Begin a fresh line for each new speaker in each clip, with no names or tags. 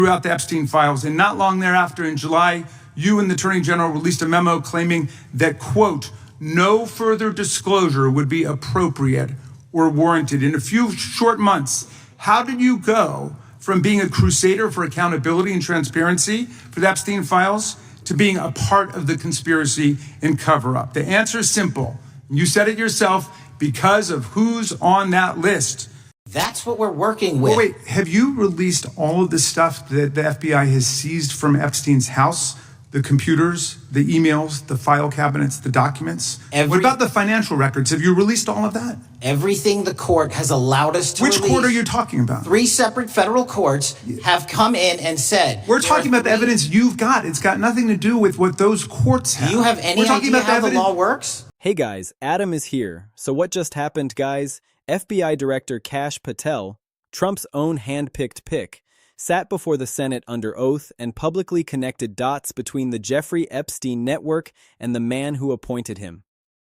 throughout the Epstein files, and not long thereafter, in July, you and the Attorney General released a memo claiming that, quote, no further disclosure would be appropriate or warranted. In a few short months, how did you go from being a crusader for accountability and transparency for the Epstein files to being a part of the conspiracy and cover-up? The answer is simple. You said it yourself, because of who's on that list.
That's what we're working with.
Oh, wait, have you released all of the stuff that the FBI has seized from Epstein's house? The computers, the emails, the file cabinets, the documents? What about the financial records? Have you released all of that?
Everything the court has allowed us to
Which
release.
court are you talking about?
3 separate federal courts have come in and said...
We're talking about the evidence you've got. It's got nothing to do with what those courts have.
Do you have any idea how the law works?
Hey guys, Adam is here. So what just happened, guys? FBI Director Kash Patel, Trump's own hand-picked pick, sat before the Senate under oath and publicly connected dots between the Jeffrey Epstein network and the man who appointed him.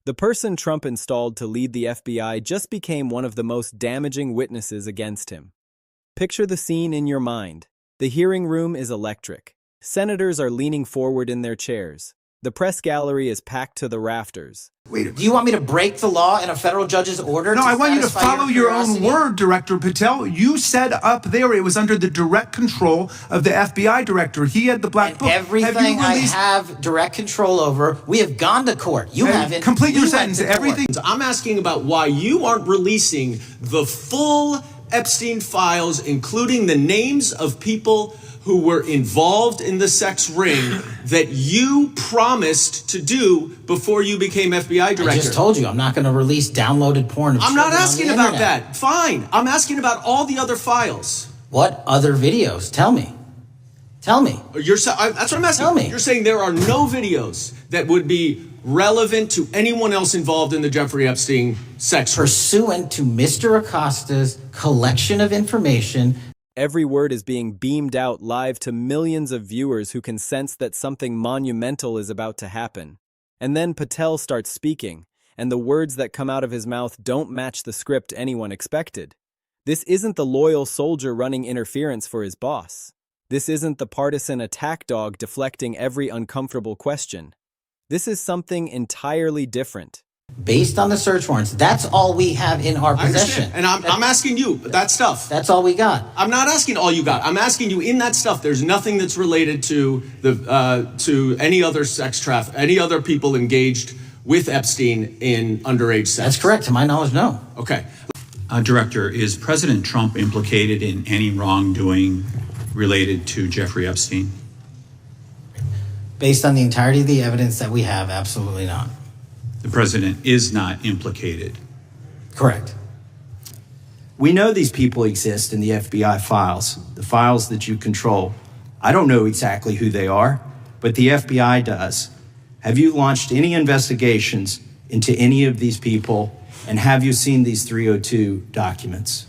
The person Trump installed to lead the FBI just became one of the most damaging witnesses against him. Picture the scene in your mind. The hearing room is electric. Senators are leaning forward in their chairs. The press gallery is packed to the rafters.
Wait, do you want me to break the law in a federal judge's order?
No, I want you to follow your own word, Director Patel. You said up there it was under the direct control of the FBI director. He had the black book.
Everything I have direct control over, we have gone to court. You haven't.
Complete your sentence. Everything.
I'm asking about why you aren't releasing the full Epstein files, including the names of people who were involved in the sex ring that you promised to do before you became FBI director.
I just told you I'm not going to release downloaded porn.
I'm not asking about that. Fine. I'm asking about all the other files.
What other videos? Tell me. Tell me.
That's what I'm asking.
Tell me.
You're saying there are no videos that would be relevant to anyone else involved in the Jeffrey Epstein sex ring.
Pursuant to Mr. Acosta's collection of information.
Every word is being beamed out live to millions of viewers who can sense that something monumental is about to happen. And then Patel starts speaking, and the words that come out of his mouth don't match the script anyone expected. This isn't the loyal soldier running interference for his boss. This isn't the partisan attack dog deflecting every uncomfortable question. This is something entirely different.
Based on the search warrants, that's all we have in our possession.
And I'm asking you, that stuff.
That's all we got.
I'm not asking all you got. I'm asking you, in that stuff, there's nothing that's related to to any other sex traffic, any other people engaged with Epstein in underage sex.
That's correct. To my knowledge, no.
Okay.
Director, is President Trump implicated in any wrongdoing related to Jeffrey Epstein?
Based on the entirety of the evidence that we have, absolutely not.
The president is not implicated.
Correct.
We know these people exist in the FBI files, the files that you control. I don't know exactly who they are, but the FBI does. Have you launched any investigations into any of these people, and have you seen these 302 documents?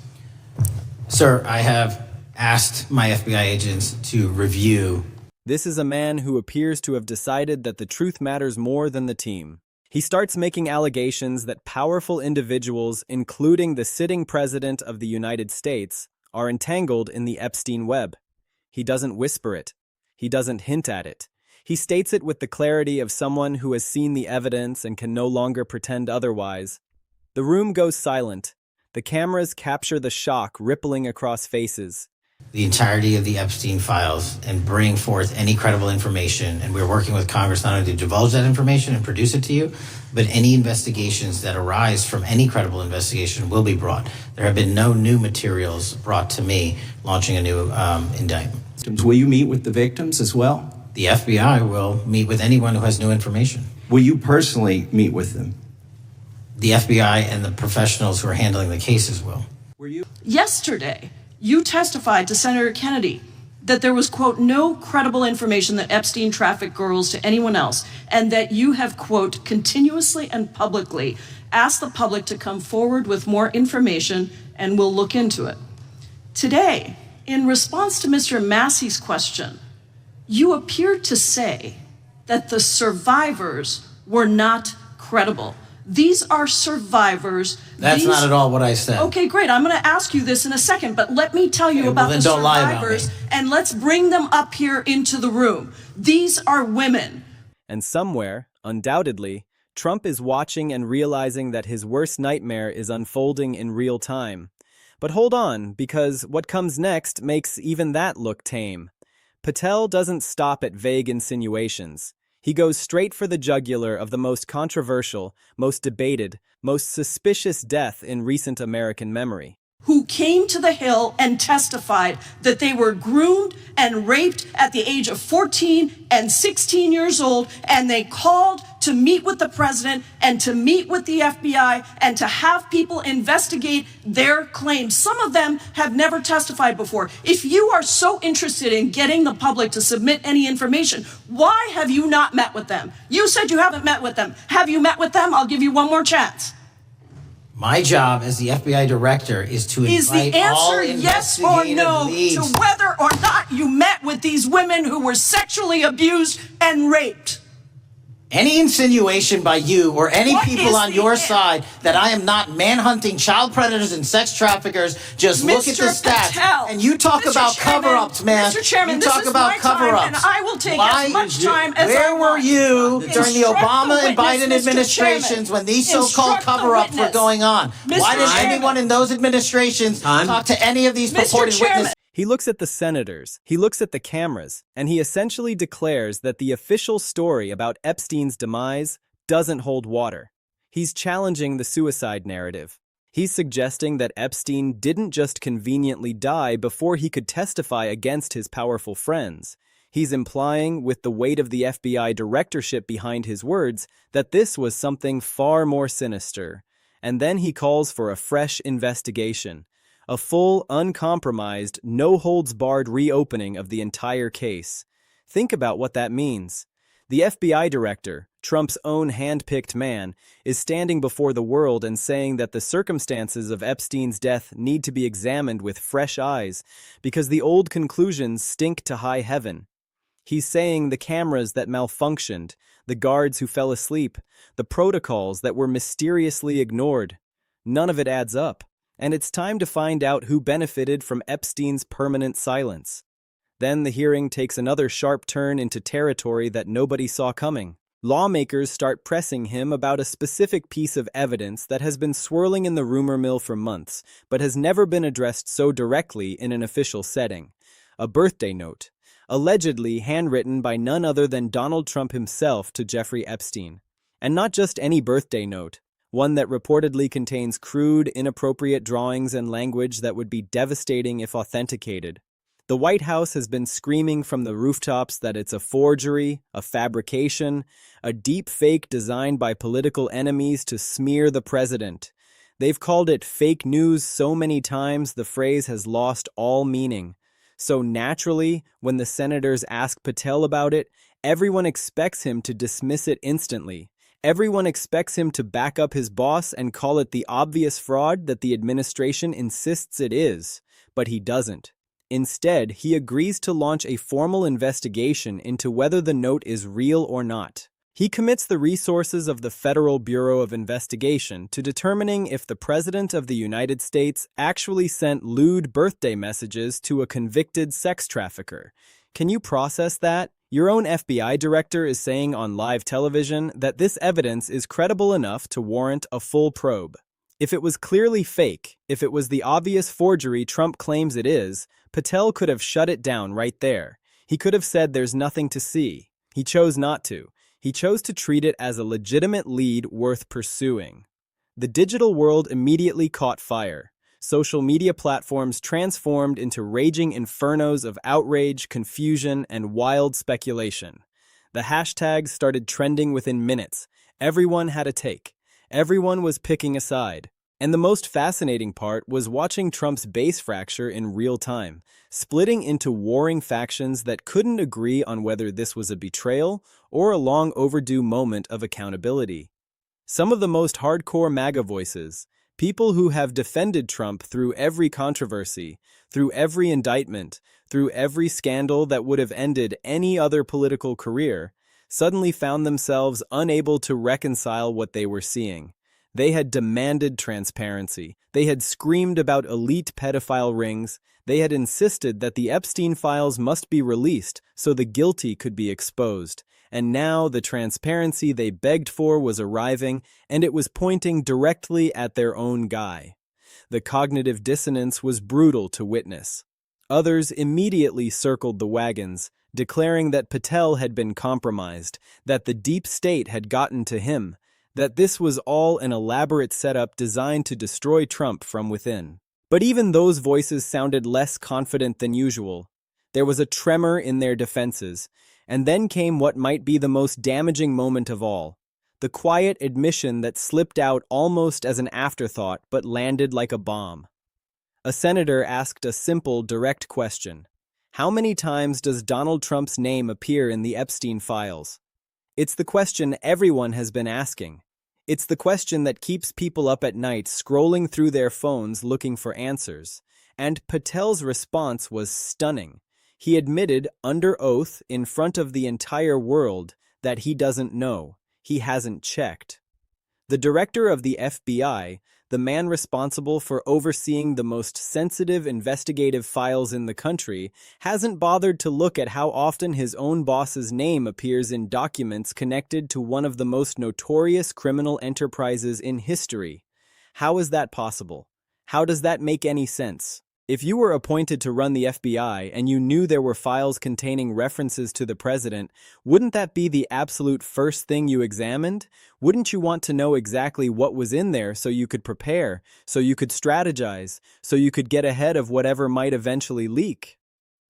Sir, I have asked my FBI agents to review.
This is a man who appears to have decided that the truth matters more than the team. He starts making allegations that powerful individuals, including the sitting president of the United States, are entangled in the Epstein web. He doesn't whisper it. He doesn't hint at it. He states it with the clarity of someone who has seen the evidence and can no longer pretend otherwise. The room goes silent. The cameras capture the shock rippling across faces.
The entirety of the Epstein files and bring forth any credible information. And we're working with Congress not only to divulge that information and produce it to you, but any investigations that arise from any credible investigation will be brought. There have been no new materials brought to me launching a new indictment.
Will you meet with the victims as well?
The FBI will meet with anyone who has new information.
Will you personally meet with them?
The FBI and the professionals who are handling the cases will.
Yesterday, you testified to Senator Kennedy that there was, quote, no credible information that Epstein trafficked girls to anyone else, and that you have, quote, continuously and publicly asked the public to come forward with more information and we'll look into it. Today, in response to Mr. Massey's question, you appeared to say that the survivors were not credible. These are survivors.
That's not at all what I said.
Okay, great. I'm going to ask you this in a second, but let me tell you about
then
the
don't lie about
survivors,
me.
and let's bring them up here into the room. These are women.
And somewhere, undoubtedly, Trump is watching and realizing that his worst nightmare is unfolding in real time. But hold on, because what comes next makes even that look tame. Patel doesn't stop at vague insinuations. He goes straight for the jugular of the most controversial, most debated, most suspicious death in recent American memory.
Who came to the Hill and testified that they were groomed and raped at the age of 14 and 16 years old, and they called to meet with the president and to meet with the FBI and to have people investigate their claims. Some of them have never testified before. If you are so interested in getting the public to submit any information, why have you not met with them? You said you haven't met with them. Have you met with them? I'll give you one more chance.
My job as the FBI director is to
Is
invite
the
all
answer yes or
investigative
no
leads.
to whether or not you met with these women who were sexually abused and raped?
Any insinuation by you or any
What
people
is
on
the
your
an-
side that I am not manhunting child predators and sex traffickers, just look at the
Mr.
stats.
Patel,
And you talk
Mr.
about
Chairman,
cover-ups, man.
Mr. Chairman,
you
this
talk
is
about
my time,
cover-ups.
and I will take as much time as I
Where were
want.
you during the
Instruct
Obama
the
and Biden
witness, Mr.
administrations
Chairman.
when these so-called
Instruct the
cover-ups were
witness.
going on?
Mr.
Why didn't
Chairman.
anyone in those administrations talk to any of these
Mr.
purported
Chairman.
witnesses?
He looks at the senators, he looks at the cameras, and he essentially declares that the official story about Epstein's demise doesn't hold water. He's challenging the suicide narrative. He's suggesting that Epstein didn't just conveniently die before he could testify against his powerful friends. He's implying, with the weight of the FBI directorship behind his words, that this was something far more sinister. And then he calls for a fresh investigation. A full, uncompromised, no-holds-barred reopening of the entire case. Think about what that means. The FBI director, Trump's own hand-picked man, is standing before the world and saying that the circumstances of Epstein's death need to be examined with fresh eyes because the old conclusions stink to high heaven. He's saying the cameras that malfunctioned, the guards who fell asleep, the protocols that were mysteriously ignored. None of it adds up. And it's time to find out who benefited from Epstein's permanent silence. Then the hearing takes another sharp turn into territory that nobody saw coming. Lawmakers start pressing him about a specific piece of evidence that has been swirling in the rumor mill for months, but has never been addressed so directly in an official setting. A birthday note, allegedly handwritten by none other than Donald Trump himself to Jeffrey Epstein. And not just any birthday note. One that reportedly contains crude, inappropriate drawings and language that would be devastating if authenticated. The White House has been screaming from the rooftops that it's a forgery, a fabrication, a deep fake designed by political enemies to smear the president. They've called it fake news so many times the phrase has lost all meaning. So naturally, when the senators ask Patel about it, everyone expects him to dismiss it instantly. Everyone expects him to back up his boss and call it the obvious fraud that the administration insists it is, but he doesn't. Instead, he agrees to launch a formal investigation into whether the note is real or not. He commits the resources of the Federal Bureau of Investigation to determining if the President of the United States actually sent lewd birthday messages to a convicted sex trafficker. Can you process that? Your own FBI director is saying on live television that this evidence is credible enough to warrant a full probe. If it was clearly fake, if it was the obvious forgery Trump claims it is, Patel could have shut it down right there. He could have said there's nothing to see. He chose not to. He chose to treat it as a legitimate lead worth pursuing. The digital world immediately caught fire. Social media platforms transformed into raging infernos of outrage, confusion, and wild speculation. The hashtags started trending within minutes. Everyone had a take. Everyone was picking a side. And the most fascinating part was watching Trump's base fracture in real time, splitting into warring factions that couldn't agree on whether this was a betrayal or a long overdue moment of accountability. Some of the most hardcore MAGA voices, people who have defended Trump through every controversy, through every indictment, through every scandal that would have ended any other political career, suddenly found themselves unable to reconcile what they were seeing. They had demanded transparency. They had screamed about elite pedophile rings. They had insisted that the Epstein files must be released so the guilty could be exposed. And now the transparency they begged for was arriving, and it was pointing directly at their own guy. The cognitive dissonance was brutal to witness. Others immediately circled the wagons, declaring that Patel had been compromised, that the deep state had gotten to him, that this was all an elaborate setup designed to destroy Trump from within. But even those voices sounded less confident than usual. There was a tremor in their defenses, and then came what might be the most damaging moment of all, the quiet admission that slipped out almost as an afterthought but landed like a bomb. A senator asked a simple, direct question. How many times does Donald Trump's name appear in the Epstein files? It's the question everyone has been asking. It's the question that keeps people up at night scrolling through their phones looking for answers. And Patel's response was stunning. He admitted under oath in front of the entire world that he doesn't know. He hasn't checked. The director of the FBI, the man responsible for overseeing the most sensitive investigative files in the country, hasn't bothered to look at how often his own boss's name appears in documents connected to one of the most notorious criminal enterprises in history. How is that possible? How does that make any sense? If you were appointed to run the FBI and you knew there were files containing references to the president, wouldn't that be the absolute first thing you examined? Wouldn't you want to know exactly what was in there so you could prepare, so you could strategize, so you could get ahead of whatever might eventually leak?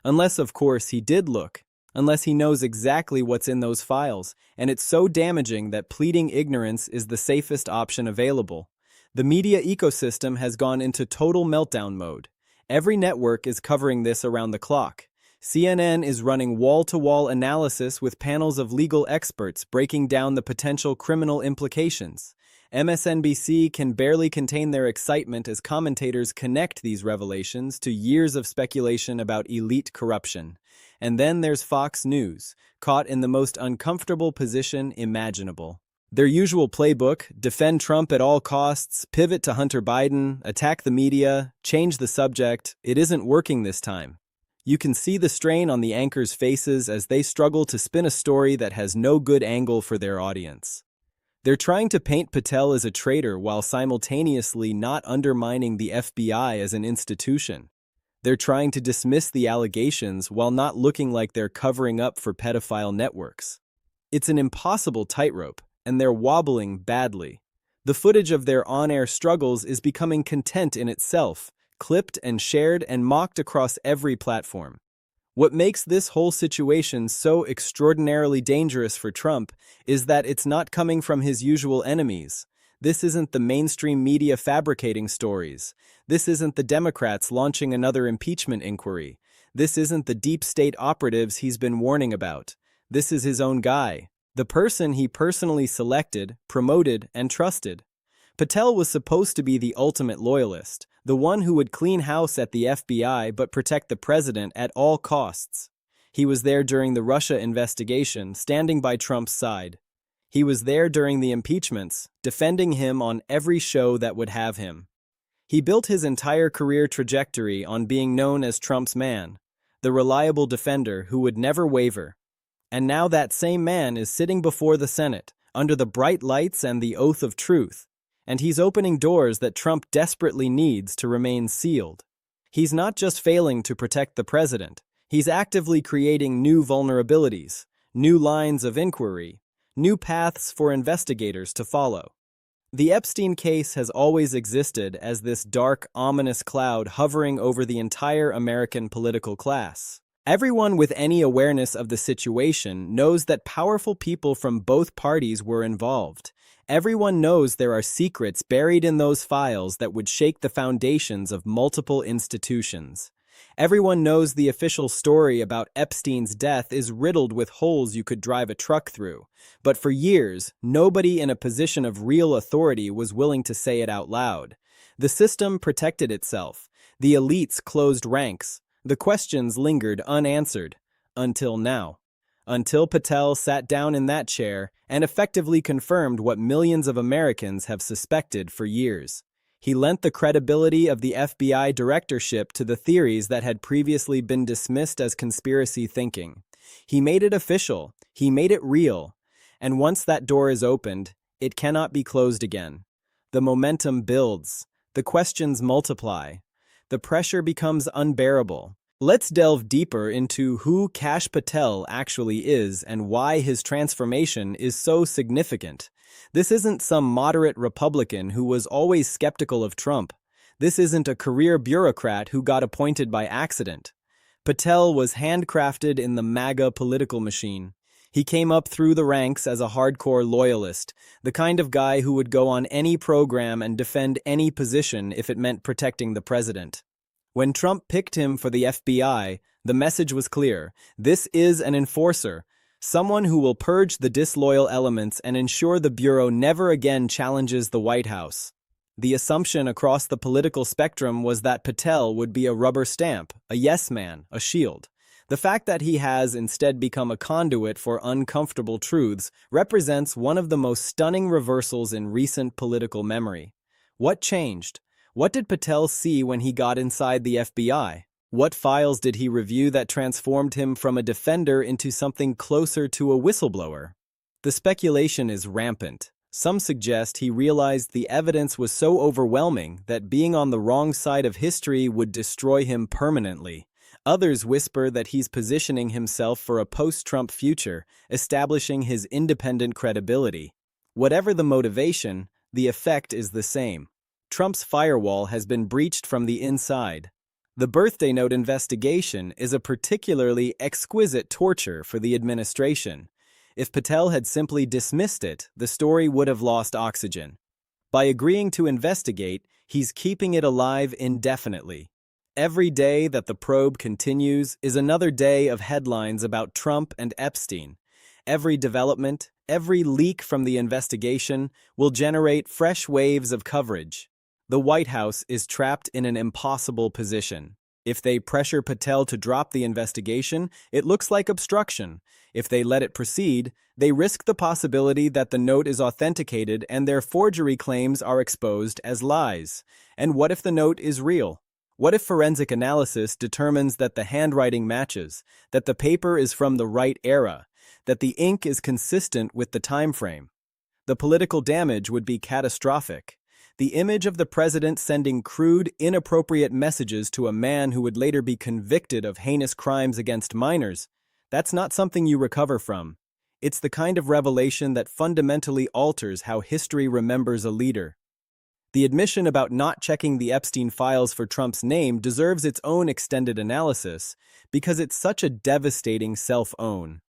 Unless, of course, he did look. Unless he knows exactly what's in those files, and it's so damaging that pleading ignorance is the safest option available. The media ecosystem has gone into total meltdown mode. Every network is covering this around the clock. CNN is running wall-to-wall analysis with panels of legal experts breaking down the potential criminal implications. MSNBC can barely contain their excitement as commentators connect these revelations to years of speculation about elite corruption. And then there's Fox News, caught in the most uncomfortable position imaginable. Their usual playbook, defend Trump at all costs, pivot to Hunter Biden, attack the media, change the subject, it isn't working this time. You can see the strain on the anchors' faces as they struggle to spin a story that has no good angle for their audience. They're trying to paint Patel as a traitor while simultaneously not undermining the FBI as an institution. They're trying to dismiss the allegations while not looking like they're covering up for pedophile networks. It's an impossible tightrope, and they're wobbling badly. The footage of their on-air struggles is becoming content in itself, clipped and shared and mocked across every platform. What makes this whole situation so extraordinarily dangerous for Trump is that it's not coming from his usual enemies. This isn't the mainstream media fabricating stories. This isn't the Democrats launching another impeachment inquiry. This isn't the deep state operatives he's been warning about. This is his own guy. The person he personally selected, promoted, and trusted. Patel was supposed to be the ultimate loyalist, the one who would clean house at the FBI but protect the president at all costs. He was there during the Russia investigation, standing by Trump's side. He was there during the impeachments, defending him on every show that would have him. He built his entire career trajectory on being known as Trump's man, the reliable defender who would never waver. And now that same man is sitting before the Senate, under the bright lights and the oath of truth, and he's opening doors that Trump desperately needs to remain sealed. He's not just failing to protect the president, he's actively creating new vulnerabilities, new lines of inquiry, new paths for investigators to follow. The Epstein case has always existed as this dark, ominous cloud hovering over the entire American political class. Everyone with any awareness of the situation knows that powerful people from both parties were involved. Everyone knows there are secrets buried in those files that would shake the foundations of multiple institutions. Everyone knows the official story about Epstein's death is riddled with holes you could drive a truck through. But for years, nobody in a position of real authority was willing to say it out loud. The system protected itself. The elites closed ranks. The questions lingered unanswered. Until now. until Patel sat down in that chair and effectively confirmed what millions of Americans have suspected for years. He lent the credibility of the FBI directorship to the theories that had previously been dismissed as conspiracy thinking. He made it official, he made it real, and once that door is opened, it cannot be closed again. The momentum builds, the questions multiply, the pressure becomes unbearable. Let's delve deeper into who Kash Patel actually is and why his transformation is so significant. This isn't some moderate Republican who was always skeptical of Trump. This isn't a career bureaucrat who got appointed by accident. Patel was handcrafted in the MAGA political machine. He came up through the ranks as a hardcore loyalist, the kind of guy who would go on any program and defend any position if it meant protecting the president. When Trump picked him for the FBI, the message was clear. This is an enforcer, someone who will purge the disloyal elements and ensure the Bureau never again challenges the White House. The assumption across the political spectrum was that Patel would be a rubber stamp, a yes man, a shield. The fact that he has instead become a conduit for uncomfortable truths represents one of the most stunning reversals in recent political memory. What changed? What did Patel see when he got inside the FBI? What files did he review that transformed him from a defender into something closer to a whistleblower? The speculation is rampant. Some suggest he realized the evidence was so overwhelming that being on the wrong side of history would destroy him permanently. Others whisper that he's positioning himself for a post-Trump future, establishing his independent credibility. Whatever the motivation, the effect is the same. Trump's firewall has been breached from the inside. The birthday note investigation is a particularly exquisite torture for the administration. If Patel had simply dismissed it, the story would have lost oxygen. By agreeing to investigate, he's keeping it alive indefinitely. Every day that the probe continues is another day of headlines about Trump and Epstein. Every development, every leak from the investigation will generate fresh waves of coverage. The White House is trapped in an impossible position. If they pressure Patel to drop the investigation, it looks like obstruction. If they let it proceed, they risk the possibility that the note is authenticated and their forgery claims are exposed as lies. And what if the note is real? What if forensic analysis determines that the handwriting matches, that the paper is from the right era, that the ink is consistent with the time frame? The political damage would be catastrophic. The image of the president sending crude, inappropriate messages to a man who would later be convicted of heinous crimes against minors, that's not something you recover from. It's the kind of revelation that fundamentally alters how history remembers a leader. The admission about not checking the Epstein files for Trump's name deserves its own extended analysis because it's such a devastating self-own.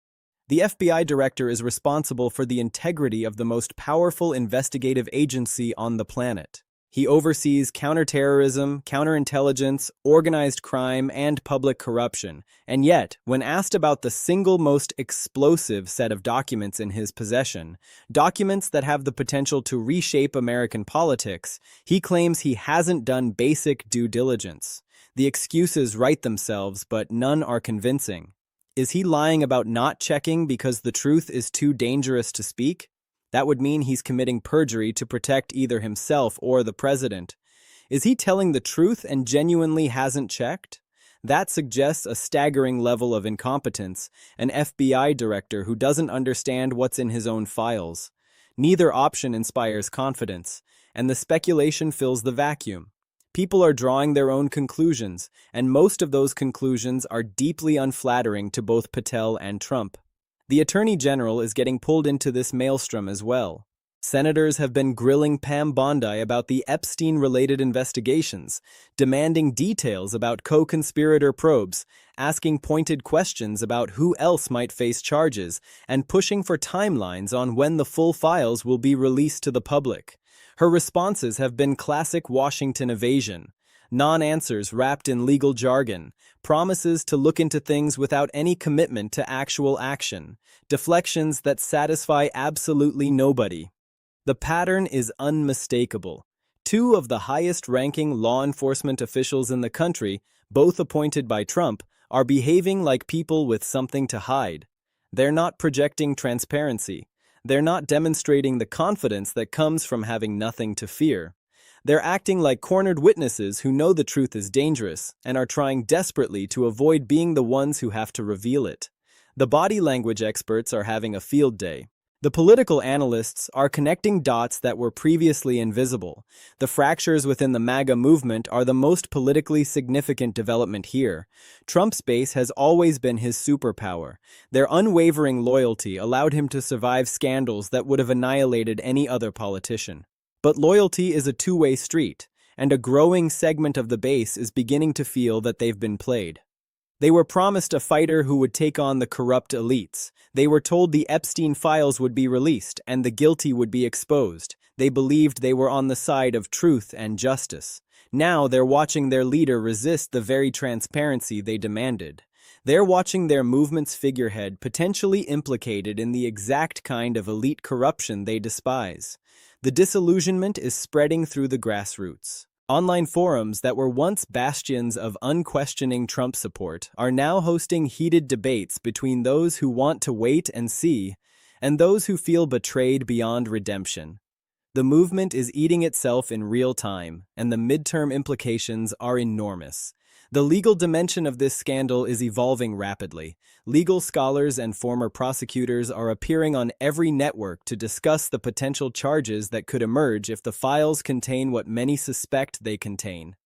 The FBI director is responsible for the integrity of the most powerful investigative agency on the planet. He oversees counterterrorism, counterintelligence, organized crime, and public corruption. And yet, when asked about the single most explosive set of documents in his possession, documents that have the potential to reshape American politics, he claims he hasn't done basic due diligence. The excuses write themselves, but none are convincing. Is he lying about not checking because the truth is too dangerous to speak? That would mean he's committing perjury to protect either himself or the president. Is he telling the truth and genuinely hasn't checked? That suggests a staggering level of incompetence, an FBI director who doesn't understand what's in his own files. Neither option inspires confidence, and the speculation fills the vacuum. People are drawing their own conclusions, and most of those conclusions are deeply unflattering to both Patel and Trump. The Attorney General is getting pulled into this maelstrom as well. Senators have been grilling Pam Bondi about the Epstein-related investigations, demanding details about co-conspirator probes, asking pointed questions about who else might face charges, and pushing for timelines on when the full files will be released to the public. Her responses have been classic Washington evasion, non-answers wrapped in legal jargon, promises to look into things without any commitment to actual action, deflections that satisfy absolutely nobody. The pattern is unmistakable. Two of the highest-ranking law enforcement officials in the country, both appointed by Trump, are behaving like people with something to hide. They're not projecting transparency. They're not demonstrating the confidence that comes from having nothing to fear. They're acting like cornered witnesses who know the truth is dangerous and are trying desperately to avoid being the ones who have to reveal it. The body language experts are having a field day. The political analysts are connecting dots that were previously invisible. The fractures within the MAGA movement are the most politically significant development here. Trump's base has always been his superpower. Their unwavering loyalty allowed him to survive scandals that would have annihilated any other politician. But loyalty is a two-way street, and a growing segment of the base is beginning to feel that they've been played. They were promised a fighter who would take on the corrupt elites. They were told the Epstein files would be released and the guilty would be exposed. They believed they were on the side of truth and justice. Now they're watching their leader resist the very transparency they demanded. They're watching their movement's figurehead potentially implicated in the exact kind of elite corruption they despise. The disillusionment is spreading through the grassroots. Online forums that were once bastions of unquestioning Trump support are now hosting heated debates between those who want to wait and see and those who feel betrayed beyond redemption. The movement is eating itself in real time, and the midterm implications are enormous. The legal dimension of this scandal is evolving rapidly. Legal scholars and former prosecutors are appearing on every network to discuss the potential charges that could emerge if the files contain what many suspect they contain.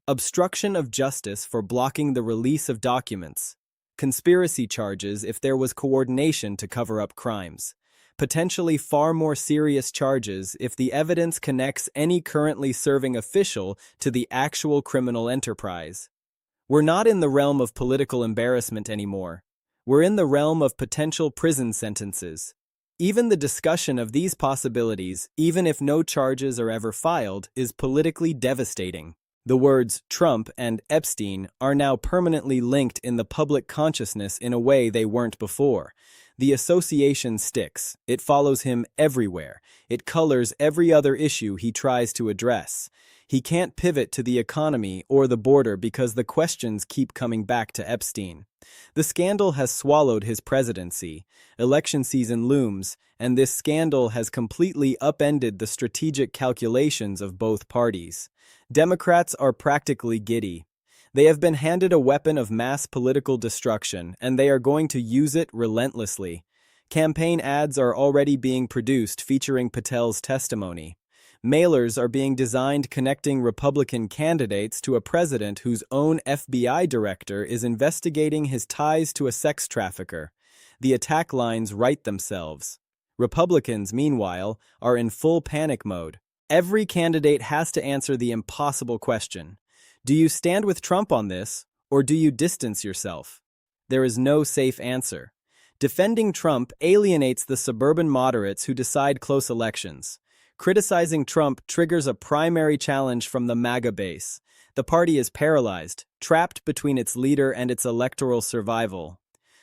Obstruction of justice for blocking the release of documents. Conspiracy charges if there was coordination to cover up crimes. Potentially far more serious charges if the evidence connects any currently serving official to the actual criminal enterprise. We're not in the realm of political embarrassment anymore. We're in the realm of potential prison sentences. Even the discussion of these possibilities, even if no charges are ever filed, is politically devastating. The words Trump and Epstein are now permanently linked in the public consciousness in a way they weren't before. The association sticks. It follows him everywhere. It colors every other issue he tries to address. He can't pivot to the economy or the border because the questions keep coming back to Epstein. The scandal has swallowed his presidency. Election season looms, and this scandal has completely upended the strategic calculations of both parties. Democrats are practically giddy. They have been handed a weapon of mass political destruction, and they are going to use it relentlessly. Campaign ads are already being produced featuring Patel's testimony. Mailers are being designed connecting Republican candidates to a president whose own FBI director is investigating his ties to a sex trafficker. The attack lines write themselves. Republicans, meanwhile, are in full panic mode. Every candidate has to answer the impossible question. Do you stand with Trump on this, or do you distance yourself? There is no safe answer. Defending Trump alienates the suburban moderates who decide close elections. Criticizing Trump triggers a primary challenge from the MAGA base. The party is paralyzed, trapped between its leader and its electoral survival.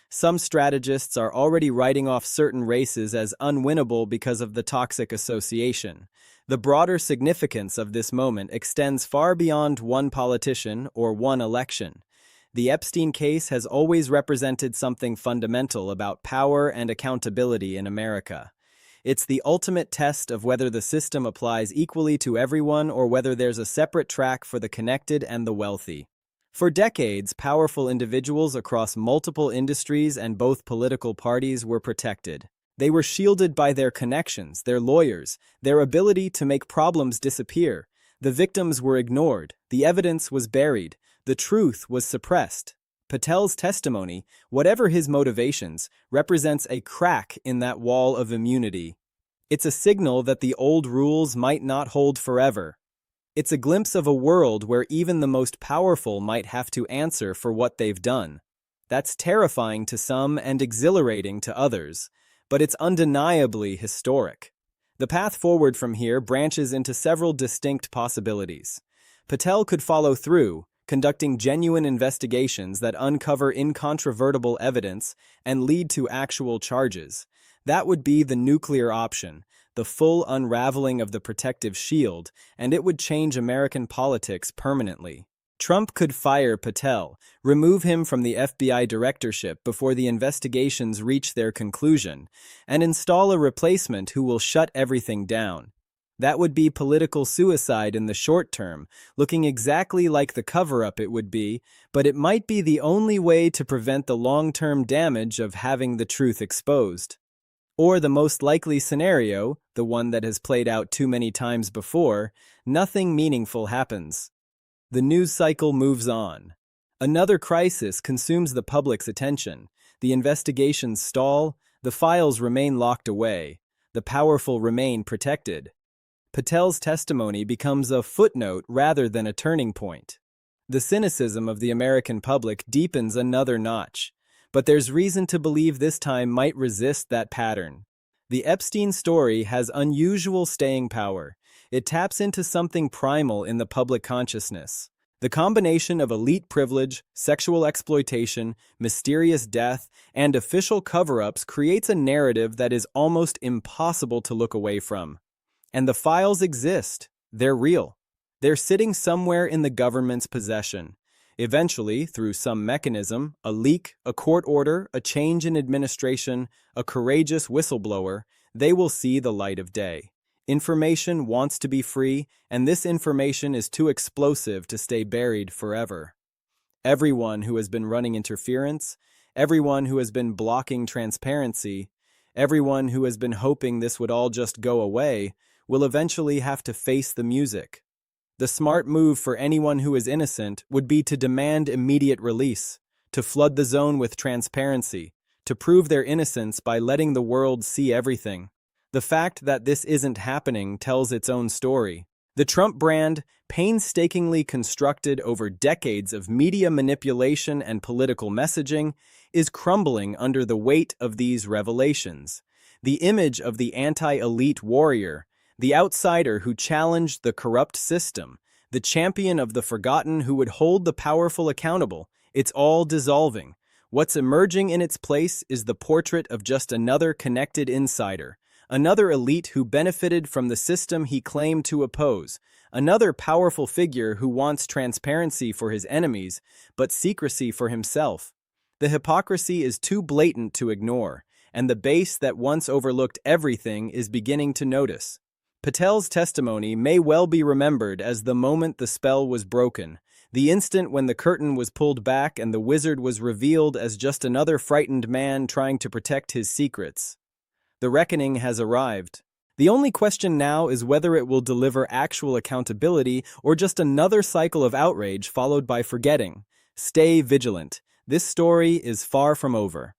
Some strategists are already writing off certain races as unwinnable because of the toxic association. The broader significance of this moment extends far beyond one politician or one election. The Epstein case has always represented something fundamental about power and accountability in America. It's the ultimate test of whether the system applies equally to everyone or whether there's a separate track for the connected and the wealthy. For decades, powerful individuals across multiple industries and both political parties were protected. They were shielded by their connections, their lawyers, their ability to make problems disappear. The victims were ignored, the evidence was buried, the truth was suppressed. Patel's testimony, whatever his motivations, represents a crack in that wall of immunity. It's a signal that the old rules might not hold forever. It's a glimpse of a world where even the most powerful might have to answer for what they've done. That's terrifying to some and exhilarating to others, but it's undeniably historic. The path forward from here branches into several distinct possibilities. Patel could follow through, conducting genuine investigations that uncover incontrovertible evidence and lead to actual charges. That would be the nuclear option, the full unraveling of the protective shield, and it would change American politics permanently. Trump could fire Patel, remove him from the FBI directorship before the investigations reach their conclusion, and install a replacement who will shut everything down. That would be political suicide in the short term, looking exactly like the cover-up it would be, but it might be the only way to prevent the long-term damage of having the truth exposed. Or the most likely scenario, the one that has played out too many times before, nothing meaningful happens. The news cycle moves on. Another crisis consumes the public's attention. The investigations stall, the files remain locked away, the powerful remain protected. Patel's testimony becomes a footnote rather than a turning point. The cynicism of the American public deepens another notch, but there's reason to believe this time might resist that pattern. The Epstein story has unusual staying power. It taps into something primal in the public consciousness. The combination of elite privilege, sexual exploitation, mysterious death, and official cover-ups creates a narrative that is almost impossible to look away from. And the files exist. They're real. They're sitting somewhere in the government's possession. Eventually, through some mechanism, a leak, a court order, a change in administration, a courageous whistleblower, they will see the light of day. Information wants to be free, and this information is too explosive to stay buried forever. Everyone who has been running interference, everyone who has been blocking transparency, everyone who has been hoping this would all just go away, will eventually have to face the music. The smart move for anyone who is innocent would be to demand immediate release, to flood the zone with transparency, to prove their innocence by letting the world see everything. The fact that this isn't happening tells its own story. The Trump brand, painstakingly constructed over decades of media manipulation and political messaging, is crumbling under the weight of these revelations. The image of the anti-elite warrior, the outsider who challenged the corrupt system, the champion of the forgotten who would hold the powerful accountable, it's all dissolving. What's emerging in its place is the portrait of just another connected insider, another elite who benefited from the system he claimed to oppose, another powerful figure who wants transparency for his enemies, but secrecy for himself. The hypocrisy is too blatant to ignore, and the base that once overlooked everything is beginning to notice. Patel's testimony may well be remembered as the moment the spell was broken, the instant when the curtain was pulled back and the wizard was revealed as just another frightened man trying to protect his secrets. The reckoning has arrived. The only question now is whether it will deliver actual accountability or just another cycle of outrage followed by forgetting. Stay vigilant. This story is far from over.